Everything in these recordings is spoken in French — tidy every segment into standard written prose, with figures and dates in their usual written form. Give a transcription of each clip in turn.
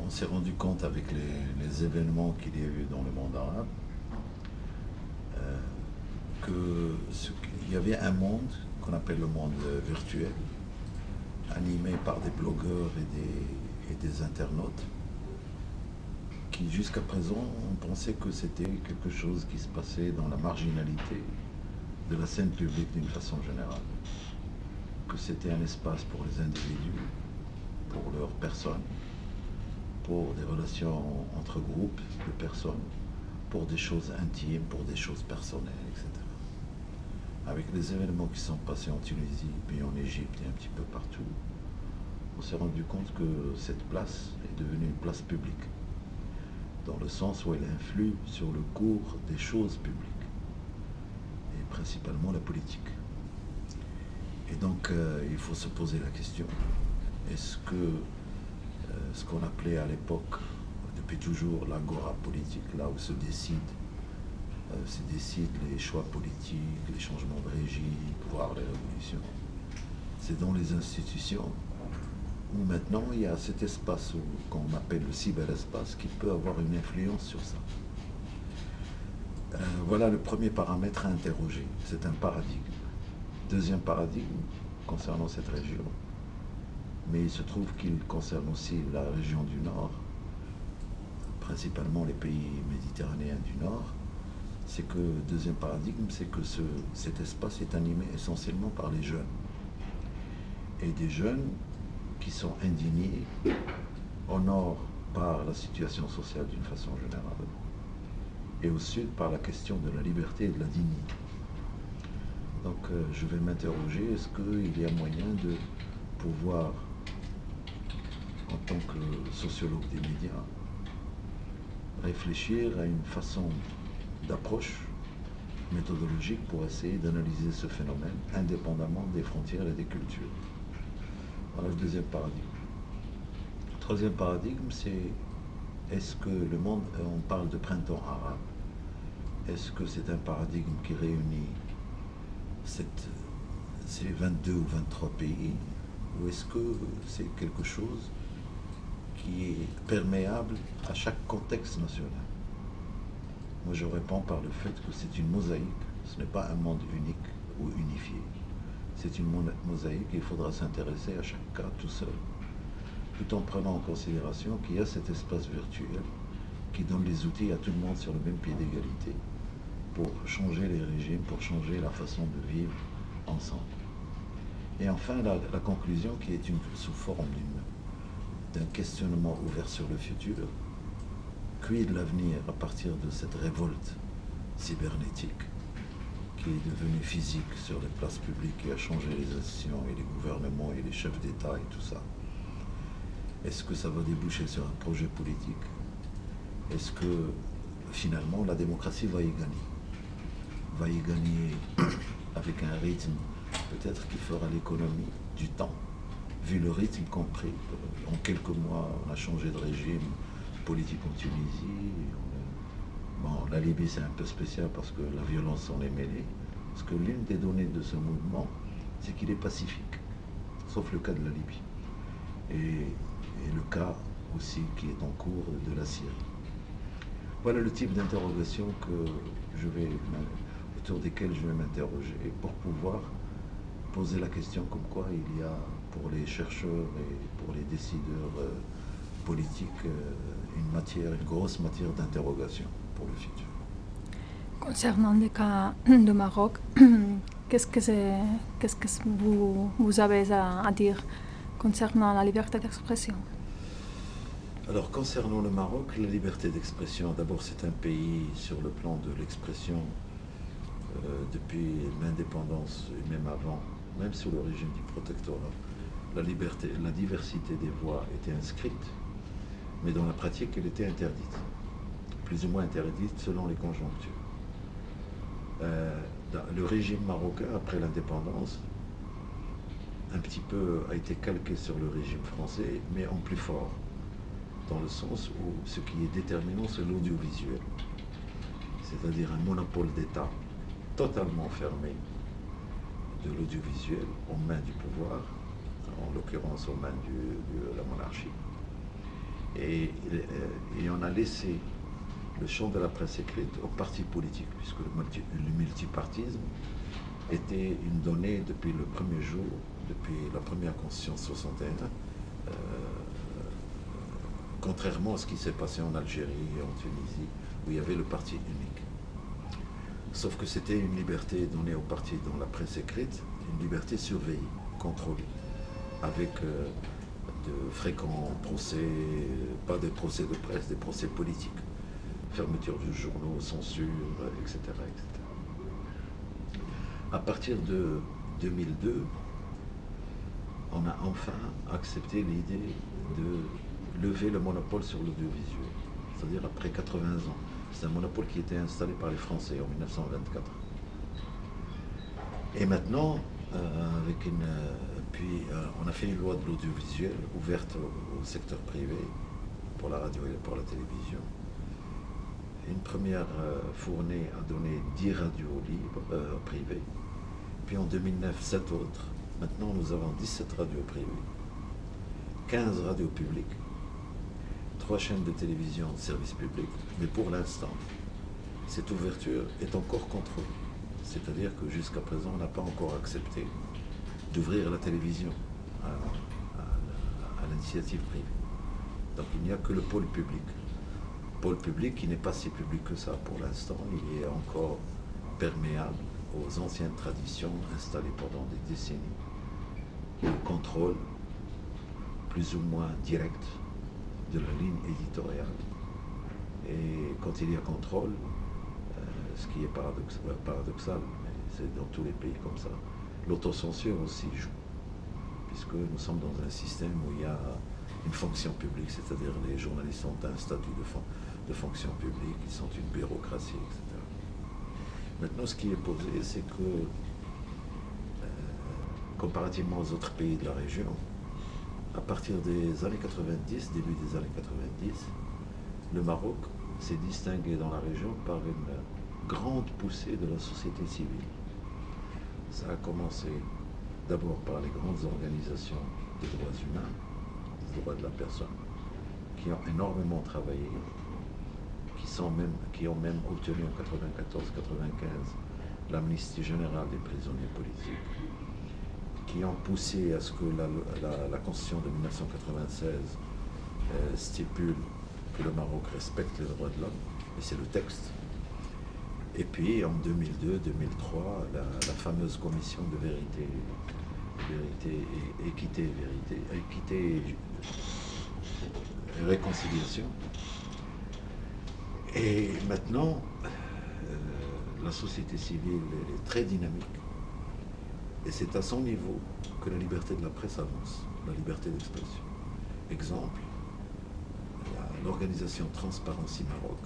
on s'est rendu compte avec les événements qu'il y a eu dans le monde arabe qu'il y avait un monde qu'on appelle le monde virtuel, animé par des blogueurs et des internautes, qui jusqu'à présent on pensait que c'était quelque chose qui se passait dans la marginalité de la scène publique d'une façon générale, que c'était un espace pour les individus, pour leurs personnes, pour des relations entre groupes de personnes, pour des choses intimes, pour des choses personnelles, etc. Avec les événements qui sont passés en Tunisie, puis en Égypte et un petit peu partout, on s'est rendu compte que cette place est devenue une place publique, dans le sens où elle influe sur le cours des choses publiques, et principalement la politique. Et donc, il faut se poser la question, est-ce que ce qu'on appelait à l'époque, depuis toujours, l'agora politique, là où se décident les choix politiques, les changements de régime, voire les révolutions, c'est dans les institutions où maintenant il y a cet espace qu'on appelle le cyberespace qui peut avoir une influence sur ça. Voilà le premier paramètre à interroger, c'est un paradigme. Deuxième paradigme concernant cette région, mais il se trouve qu'il concerne aussi la région du Nord, principalement les pays méditerranéens du Nord, c'est que, deuxième paradigme, c'est que cet espace est animé essentiellement par les jeunes. Et des jeunes qui sont indignés au Nord par la situation sociale d'une façon générale, et au Sud par la question de la liberté et de la dignité. Donc je vais m'interroger, est-ce qu'il y a moyen de pouvoir, en tant que sociologue des médias, réfléchir à une façon d'approche méthodologique pour essayer d'analyser ce phénomène indépendamment des frontières et des cultures. Voilà le deuxième paradigme. Le troisième paradigme, c'est est-ce que le monde, on parle de printemps arabe, est-ce que c'est un paradigme qui réunit ces 22 ou 23 pays, ou est-ce que c'est quelque chose qui est perméable à chaque contexte national? Moi, je réponds par le fait que c'est une mosaïque, ce n'est pas un monde unique ou unifié. C'est une mosaïque et il faudra s'intéresser à chaque cas tout seul, tout en prenant en considération qu'il y a cet espace virtuel qui donne les outils à tout le monde sur le même pied d'égalité pour changer les régimes, pour changer la façon de vivre ensemble. Et enfin, la conclusion qui est sous forme d'un questionnement ouvert sur le futur. Quid de l'avenir à partir de cette révolte cybernétique qui est devenue physique sur les places publiques, qui a changé les institutions et les gouvernements et les chefs d'État et tout ça? Est-ce que ça va déboucher sur un projet politique? Est-ce que finalement la démocratie va y gagner? Va y gagner avec un rythme peut-être qui fera l'économie du temps, vu le rythme compris. En quelques mois, on a changé de régime politique en Tunisie. Bon, la Libye, c'est un peu spécial parce que la violence s'en est mêlée. Parce que l'une des données de ce mouvement, c'est qu'il est pacifique, sauf le cas de la Libye. Et le cas aussi qui est en cours de la Syrie. Voilà le type d'interrogation autour desquelles je vais m'interroger pour pouvoir poser la question comme quoi il y a pour les chercheurs et pour les décideurs politiques une grosse matière d'interrogation pour le futur. Concernant le cas du Maroc, qu'est-ce que vous avez à dire concernant la liberté d'expression? Alors, concernant le Maroc, la liberté d'expression, d'abord c'est un pays sur le plan de l'expression depuis l'indépendance et même avant, même sous le régime du protectorat, la diversité des voix était inscrite, mais dans la pratique elle était interdite, plus ou moins interdite selon les conjonctures. Le régime marocain, après l'indépendance, un petit peu a été calqué sur le régime français, mais en plus fort, dans le sens où ce qui est déterminant, c'est l'audiovisuel, c'est-à-dire un monopole d'État totalement fermé de l'audiovisuel aux mains du pouvoir, en l'occurrence aux mains de la monarchie, Et on a laissé le champ de la presse écrite aux partis politiques, puisque le multipartisme était une donnée depuis le premier jour, depuis la première Constitution 61, contrairement à ce qui s'est passé en Algérie et en Tunisie, où il y avait le parti unique. Sauf que c'était une liberté donnée aux partis dans la presse écrite, une liberté surveillée, contrôlée, avec de fréquents procès, pas des procès de presse, des procès politiques, fermeture du journaux, censure, etc., etc. À partir de 2002, on a enfin accepté l'idée de lever le monopole sur l'audiovisuel, c'est-à-dire après 80 ans. C'est un monopole qui était installé par les Français en 1924. Et maintenant, on a fait une loi de l'audiovisuel ouverte au secteur privé, pour la radio et pour la télévision. Une première fournée a donné 10 radios libres, privées. Puis en 2009, 7 autres. Maintenant, nous avons 17 radios privées, 15 radios publiques, 3 chaînes de télévision de service public. Mais pour l'instant, cette ouverture est encore contrôlée. C'est-à-dire que jusqu'à présent, on n'a pas encore accepté d'ouvrir la télévision à l'initiative privée. Donc il n'y a que le pôle public. Pôle public qui n'est pas si public que ça pour l'instant. Il est encore perméable aux anciennes traditions installées pendant des décennies. Le contrôle plus ou moins direct de la ligne éditoriale. Et quand il y a contrôle, ce qui est paradoxal, mais c'est dans tous les pays comme ça, l'autocensure aussi joue, puisque nous sommes dans un système où il y a une fonction publique, c'est-à-dire les journalistes ont un statut de fonction publique, ils sont une bureaucratie, etc. Maintenant, ce qui est posé, c'est que, comparativement aux autres pays de la région, à partir des années 90, début des années 90, le Maroc s'est distingué dans la région par une grande poussée de la société civile. Ça a commencé d'abord par les grandes organisations des droits humains, des droits de la personne, qui ont énormément travaillé, qui ont même obtenu en 94-95 l'amnistie générale des prisonniers politiques, qui ont poussé à ce que la Constitution de 1996 stipule que le Maroc respecte les droits de l'homme, et c'est le texte. Et puis en 2002-2003, la fameuse commission de vérité et équité et réconciliation. Et maintenant, la société civile est très dynamique. Et c'est à son niveau que la liberté de la presse avance, la liberté d'expression. Exemple, l'organisation Transparency Maroc,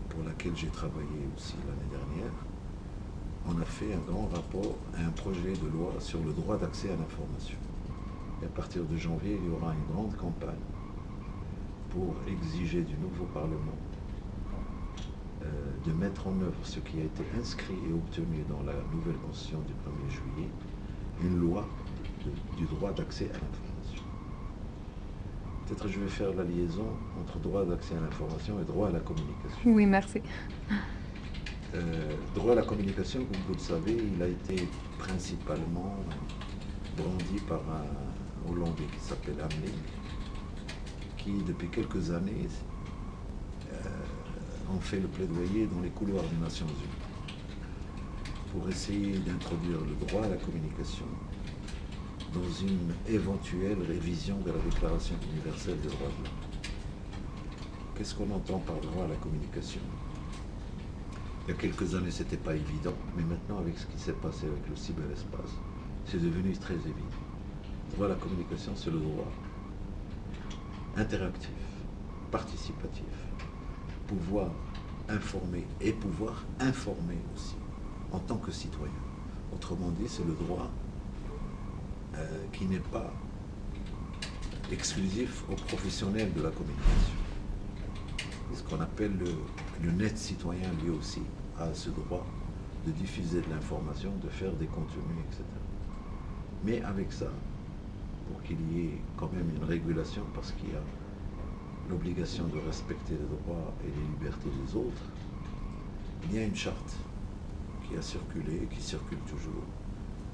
pour laquelle j'ai travaillé aussi l'année dernière, on a fait un grand rapport, un projet de loi sur le droit d'accès à l'information. Et à partir de janvier, il y aura une grande campagne pour exiger du nouveau Parlement de mettre en œuvre ce qui a été inscrit et obtenu dans la nouvelle Constitution du 1er juillet, une loi du droit d'accès à l'information. Peut-être je vais faire la liaison entre droit d'accès à l'information et droit à la communication. Oui, merci. Droit à la communication, comme vous le savez, il a été principalement brandi par un Hollandais qui s'appelle Hamelink, qui depuis quelques années ont fait le plaidoyer dans les couloirs des Nations Unies pour essayer d'introduire le droit à la communication dans une éventuelle révision de la Déclaration universelle des droits de l'homme. Qu'est-ce qu'on entend par droit à la communication? Il y a quelques années, ce n'était pas évident, mais maintenant, avec ce qui s'est passé avec le cyberespace, c'est devenu très évident. Le droit à la communication, c'est le droit interactif, participatif, pouvoir informer et pouvoir informer aussi, en tant que citoyen. Autrement dit, c'est le droit qui n'est pas exclusif aux professionnels de la communication. Ce qu'on appelle le net citoyen, lui aussi, a ce droit de diffuser de l'information, de faire des contenus, etc. Mais avec ça, pour qu'il y ait quand même une régulation, parce qu'il y a l'obligation de respecter les droits et les libertés des autres, il y a une charte qui a circulé, qui circule toujours,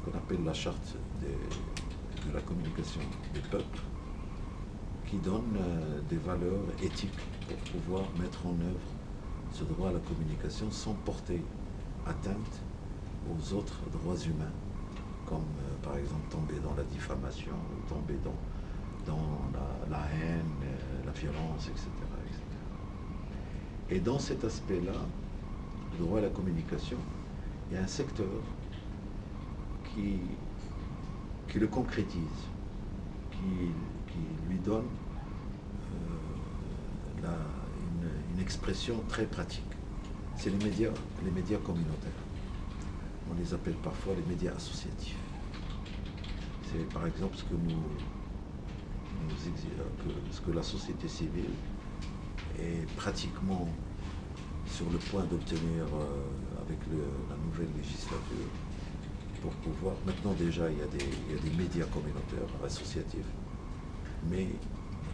qu'on appelle la charte de la communication des peuples, qui donne des valeurs éthiques pour pouvoir mettre en œuvre ce droit à la communication sans porter atteinte aux autres droits humains, comme par exemple tomber dans la diffamation, ou tomber dans la haine, la violence, etc., etc. Et dans cet aspect-là, le droit à la communication, il y a un secteur qui le concrétise, qui lui donne une expression très pratique. C'est les médias communautaires. On les appelle parfois les médias associatifs. C'est par exemple ce que la société civile est pratiquement sur le point d'obtenir avec la nouvelle législature, pour pouvoir... Maintenant déjà, il y a des médias communautaires, associatifs, mais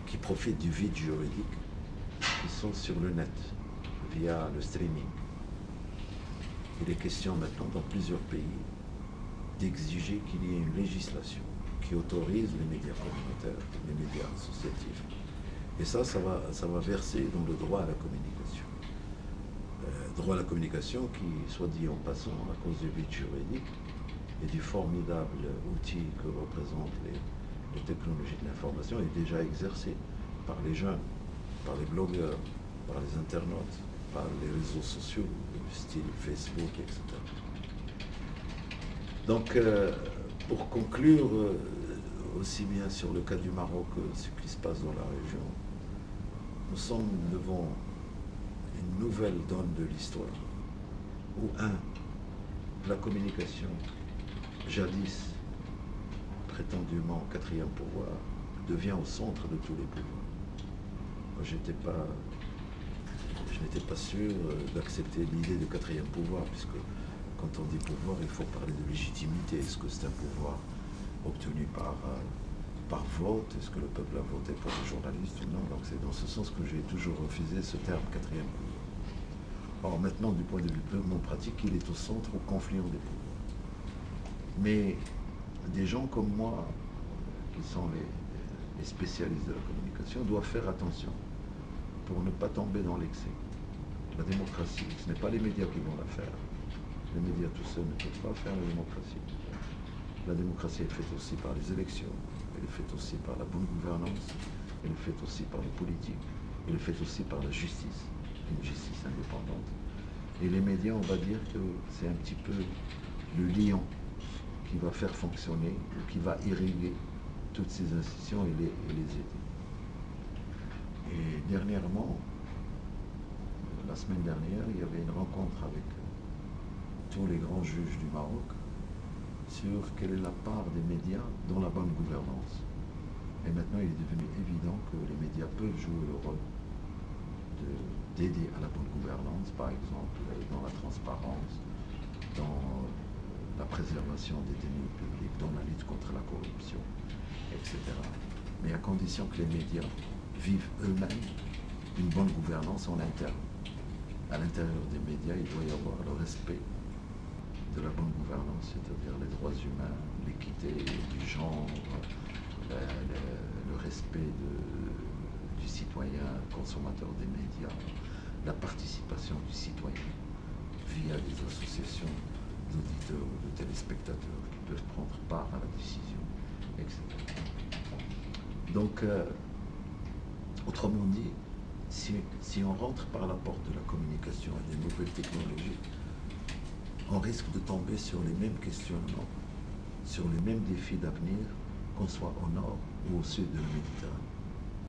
qui profitent du vide juridique, qui sont sur le net, via le streaming. Il est question maintenant, dans plusieurs pays, d'exiger qu'il y ait une législation qui autorise les médias communautaires, les médias associatifs. Et ça va verser dans le droit à la communication. Droit à la communication qui, soit dit en passant, à cause du vide juridique et du formidable outil que représentent les technologies de l'information, est déjà exercé par les jeunes, par les blogueurs, par les internautes, par les réseaux sociaux, style Facebook, etc. Donc, pour conclure, aussi bien sur le cas du Maroc que ce qui se passe dans la région, nous sommes devant une nouvelle donne de l'histoire, où la communication, jadis prétendument quatrième pouvoir, devient au centre de tous les pouvoirs. Moi, je n'étais pas sûr d'accepter l'idée de quatrième pouvoir, puisque quand on dit pouvoir, il faut parler de légitimité. Est-ce que c'est un pouvoir obtenu par vote? Est-ce que le peuple a voté pour les journalistes ou non? Donc c'est dans ce sens que j'ai toujours refusé ce terme quatrième pouvoir. Or maintenant, du point de vue purement pratique, il est au centre, au confluent des pouvoirs. Mais des gens comme moi, qui sont les spécialistes de la communication, doivent faire attention pour ne pas tomber dans l'excès. La démocratie, ce n'est pas les médias qui vont la faire. Les médias tout seuls ne peuvent pas faire la démocratie. La démocratie est faite aussi par les élections, elle est faite aussi par la bonne gouvernance, elle est faite aussi par les politiques, elle est faite aussi par la justice, une justice indépendante. Et les médias, on va dire que c'est un petit peu le lion qui va faire fonctionner, ou qui va irriguer toutes ces institutions et les aider. Et dernièrement, la semaine dernière, il y avait une rencontre avec tous les grands juges du Maroc sur quelle est la part des médias dans la bonne gouvernance. Et maintenant, il est devenu évident que les médias peuvent jouer le rôle d'aider à la bonne gouvernance, par exemple, dans la transparence, dans la préservation des deniers publics, dans la lutte contre la corruption, etc. Mais à condition que les médias vivent eux-mêmes une bonne gouvernance en interne. À l'intérieur des médias, il doit y avoir le respect de la bonne gouvernance, c'est-à-dire les droits humains, l'équité du genre, le respect du citoyen, consommateur des médias, la participation du citoyen via des associations d'auditeurs ou de téléspectateurs qui peuvent prendre part à la décision, etc. Donc, autrement dit, si on rentre par la porte de la communication et des nouvelles technologies, on risque de tomber sur les mêmes questionnements, sur les mêmes défis d'avenir, qu'on soit au nord ou au sud de la Méditerranée.